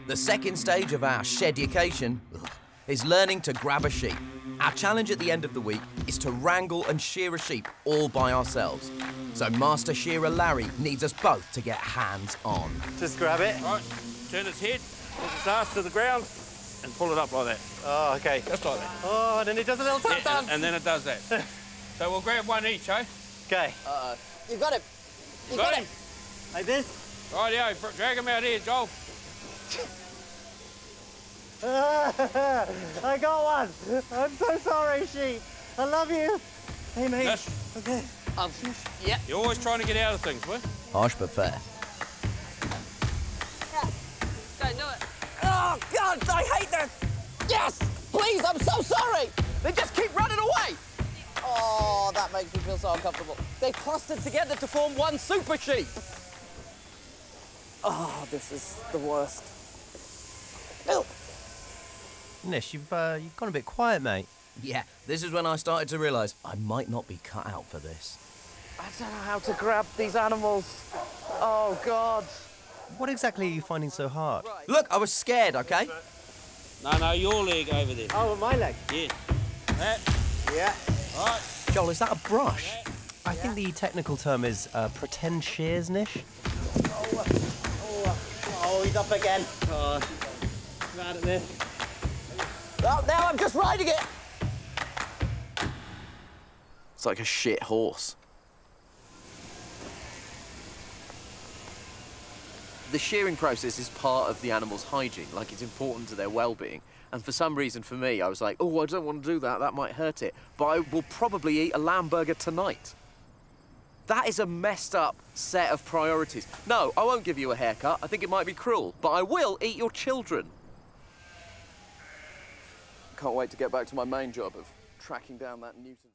The second stage of our sheducation is learning to grab a sheep. Our challenge at the end of the week is to wrangle and shear a sheep all by ourselves. So Master Shearer Larry needs us both to get hands on. Just grab it. Right, turn its head, put its ass to the ground, and pull it up like that. Oh, okay. Just like that. Oh, and then it does a little tap dance. And then it does that. So we'll grab one each, eh? Okay. You got him. You got him. Like this? Rightio, drag him out here, Joel. I got one. I'm so sorry, sheep. I love you. Hey, mate. Nish. Okay. Yeah. You're always trying to get out of things, what? Harsh but fair. Go, do it. Oh, God, I hate this. Yes, please, I'm so sorry. They just keep running away. Oh, that makes me feel so uncomfortable. They clustered together to form one super sheep. Oh, this is the worst. Oh. Nish, you've gone a bit quiet, mate. Yeah, this is when I started to realise I might not be cut out for this. I don't know how to grab these animals. Oh, God. What exactly are you finding so hard? Look, I was scared, OK? No, your leg over there. Oh, my leg? Yeah. That. Yeah. All right. Joel, is that a brush? I think the technical term is pretend shears, Nish. Oh, he's up again. Oh, bad at this. Oh, now I'm just riding it. It's like a shit horse. The shearing process is part of the animal's hygiene, like it's important to their well-being. And for some reason, for me, I was like, oh, I don't want to do that, that might hurt it. But I will probably eat a lamb burger tonight. That is a messed up set of priorities. No, I won't give you a haircut. I think it might be cruel, but I will eat your children. Can't wait to get back to my main job of tracking down that nuisance.